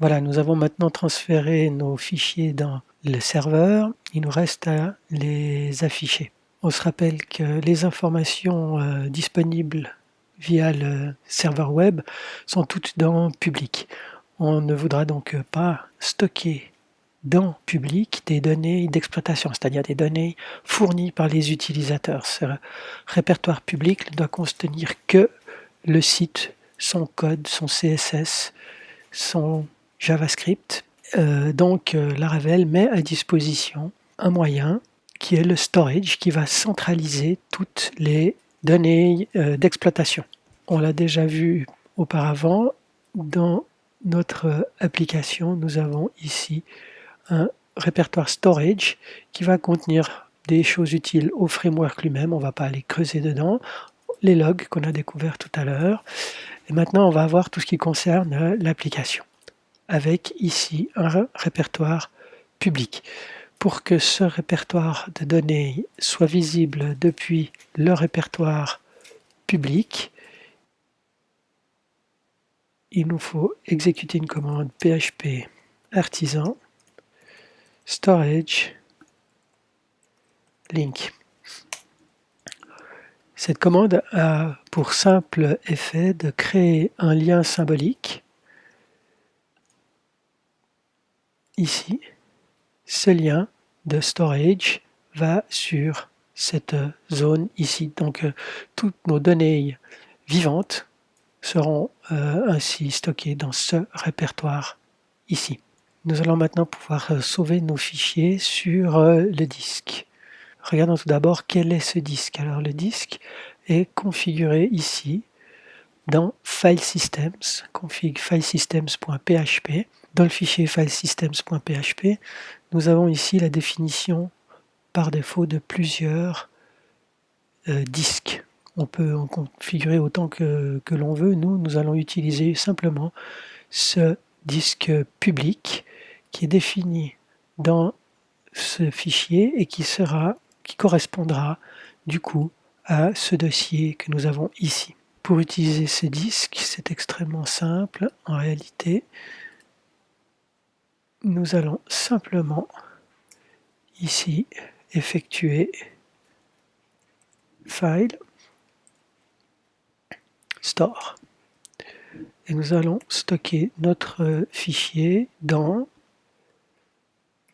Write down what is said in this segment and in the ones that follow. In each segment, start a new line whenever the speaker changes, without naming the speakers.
Voilà, nous avons maintenant transféré nos fichiers dans le serveur. Il nous reste à les afficher. On se rappelle que les informations disponibles via le serveur web sont toutes dans public. On ne voudra donc pas stocker dans public des données d'exploitation, c'est-à-dire des données fournies par les utilisateurs. Ce répertoire public ne doit contenir que le site, son code, son CSS, son JavaScript. Laravel met à disposition un moyen qui est le storage, qui va centraliser toutes les données d'exploitation. On l'a déjà vu auparavant, dans notre application, nous avons ici un répertoire storage qui va contenir des choses utiles au framework lui-même, on ne va pas aller creuser dedans, les logs qu'on a découverts tout à l'heure, et maintenant on va avoir tout ce qui concerne l'application, avec ici un répertoire public. Pour que ce répertoire de données soit visible depuis le répertoire public, il nous faut exécuter une commande php artisan storage link. Cette commande a pour simple effet de créer un lien symbolique. Ici, ce lien de storage va sur cette zone ici. Donc, toutes nos données vivantes seront ainsi stockées dans ce répertoire ici. Nous allons maintenant pouvoir sauver nos fichiers sur le disque. Regardons tout d'abord quel est ce disque. Alors le disque est configuré ici dans File Systems, config filesystems.php. Dans le fichier filesystems.php, nous avons ici la définition par défaut de plusieurs disques. On peut en configurer autant que l'on veut. Nous allons utiliser simplement ce disque public qui est défini dans ce fichier et qui correspondra du coup à ce dossier que nous avons ici. Pour utiliser ce disque, c'est extrêmement simple. En réalité, nous allons simplement ici effectuer File, Store. Et nous allons stocker notre fichier dans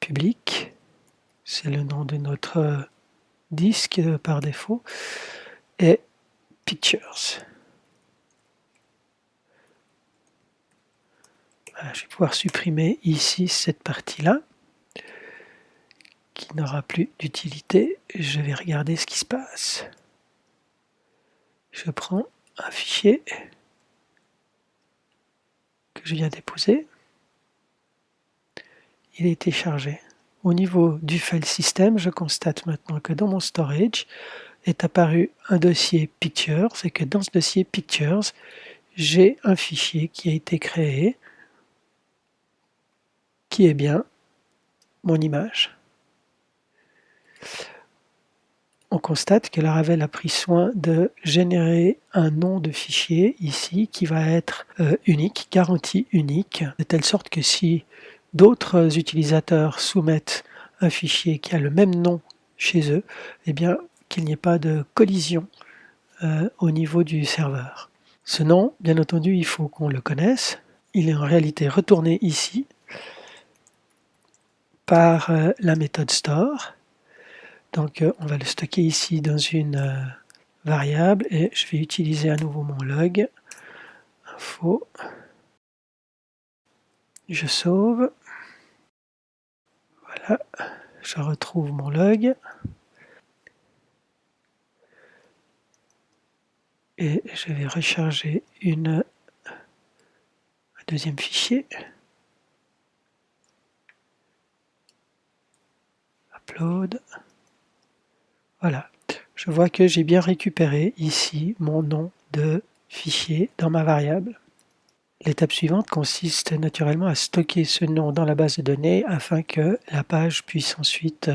public. C'est le nom de notre disque par défaut. Et Pictures. Voilà, je vais pouvoir supprimer ici cette partie-là qui n'aura plus d'utilité. Je vais regarder ce qui se passe. Je prends un fichier que je viens déposer. Il a été chargé. Au niveau du file system, je constate maintenant que dans mon storage est apparu un dossier Pictures et que dans ce dossier Pictures, j'ai un fichier qui a été créé qui est bien mon image. On constate que Laravel a pris soin de générer un nom de fichier ici qui va être unique, garantie unique, de telle sorte que si d'autres utilisateurs soumettent un fichier qui a le même nom chez eux, eh bien qu'il n'y ait pas de collision au niveau du serveur. Ce nom, bien entendu, il faut qu'on le connaisse. Il est en réalité retourné ici par la méthode store. Donc on va le stocker ici dans une variable et je vais utiliser à nouveau mon log. Info. Je sauve. Voilà. Je retrouve mon log. Et je vais recharger un deuxième fichier. Upload. Voilà. Je vois que j'ai bien récupéré ici mon nom de fichier dans ma variable. L'étape suivante consiste naturellement à stocker ce nom dans la base de données afin que la page puisse ensuite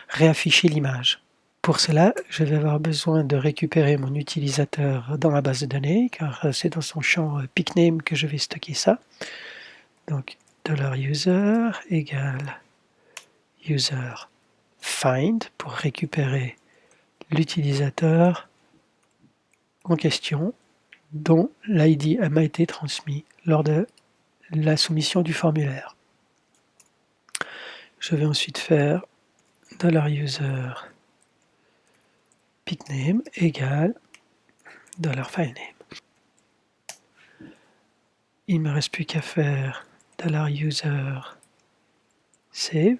réafficher l'image. Pour cela, je vais avoir besoin de récupérer mon utilisateur dans la base de données, car c'est dans son champ PicName que je vais stocker ça. Donc, $user égale user find pour récupérer l'utilisateur en question dont l'ID m'a été transmis lors de la soumission du formulaire. Je vais ensuite faire $user pickname égale $filename. Il ne me reste plus qu'à faire $user save.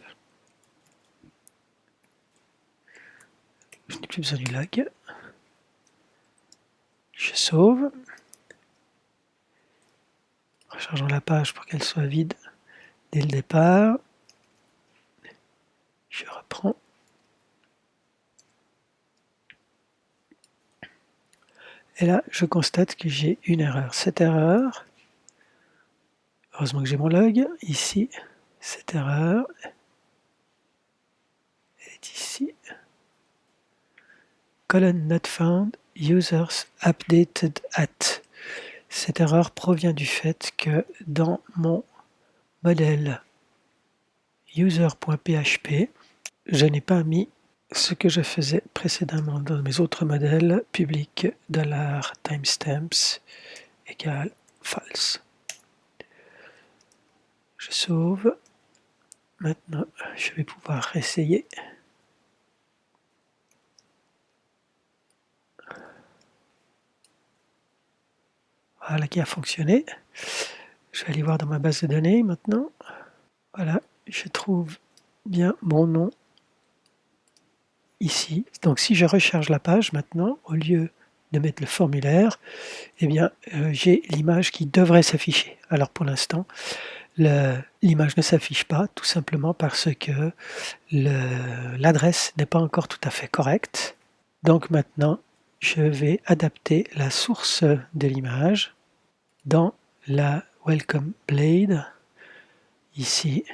Je n'ai plus besoin du log. Je sauve. Rechargeons la page pour qu'elle soit vide dès le départ. Je reprends. Et là, je constate que j'ai une erreur. Cette erreur, heureusement que j'ai mon log, ici, cette erreur est ici. Colon not found, users updated at. Cette erreur provient du fait que dans mon modèle user.php, je n'ai pas mis ce que je faisais précédemment dans mes autres modèles public $timestamps égale false. Je sauve. Maintenant, je vais pouvoir réessayer. Voilà qui a fonctionné. Je vais aller voir dans ma base de données maintenant. Voilà, je trouve bien mon nom ici. Donc si je recharge la page maintenant, au lieu de mettre le formulaire, eh bien j'ai l'image qui devrait s'afficher. Alors pour l'instant, l'image ne s'affiche pas, tout simplement parce que l'adresse n'est pas encore tout à fait correcte. Donc maintenant, je vais adapter la source de l'image dans la Welcome Blade. Ici,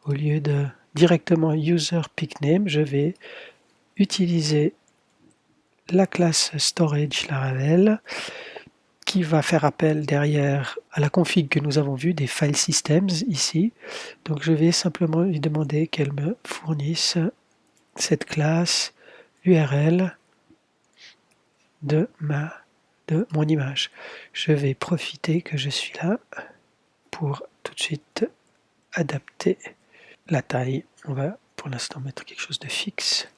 au lieu de directement user pickname, je vais utiliser la classe storage Laravel qui va faire appel derrière à la config que nous avons vue des file systems ici. Donc je vais simplement lui demander qu'elle me fournisse cette classe URL de mon image. Je vais profiter que je suis là pour tout de suite adapter la taille. On va pour l'instant mettre quelque chose de fixe.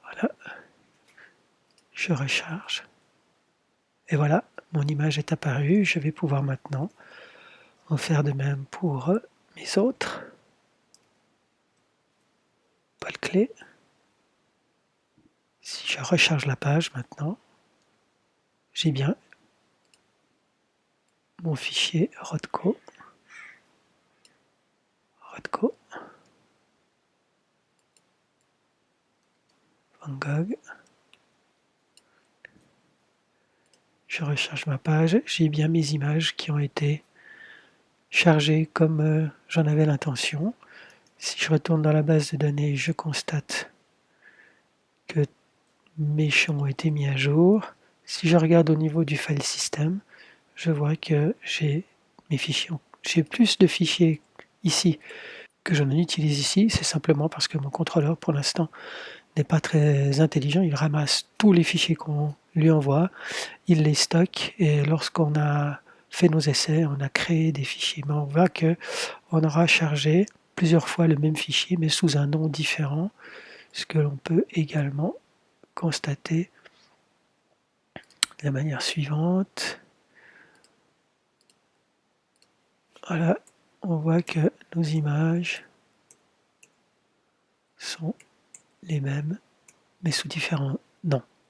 Voilà. Je recharge. Et voilà, mon image est apparue. Je vais pouvoir maintenant en faire de même pour mes autres. Pôle clé. Si je recharge la page maintenant, j'ai bien mon fichier Rodco. Van Gogh. Je recharge ma page, j'ai bien mes images qui ont été chargées comme j'en avais l'intention. Si je retourne dans la base de données, je constate que mes champs ont été mis à jour. Si je regarde au niveau du file system, je vois que j'ai mes fichiers. J'ai plus de fichiers ici que je n'en utilise ici. C'est simplement parce que mon contrôleur, pour l'instant, n'est pas très intelligent. Il ramasse tous les fichiers qu'on lui envoie, il les stocke et lorsqu'on a fait nos essais, on a créé des fichiers. Mais on voit qu'on aura chargé plusieurs fois le même fichier, mais sous un nom différent, ce que l'on peut également constater de la manière suivante. Voilà, on voit que nos images sont les mêmes, mais sous différents noms.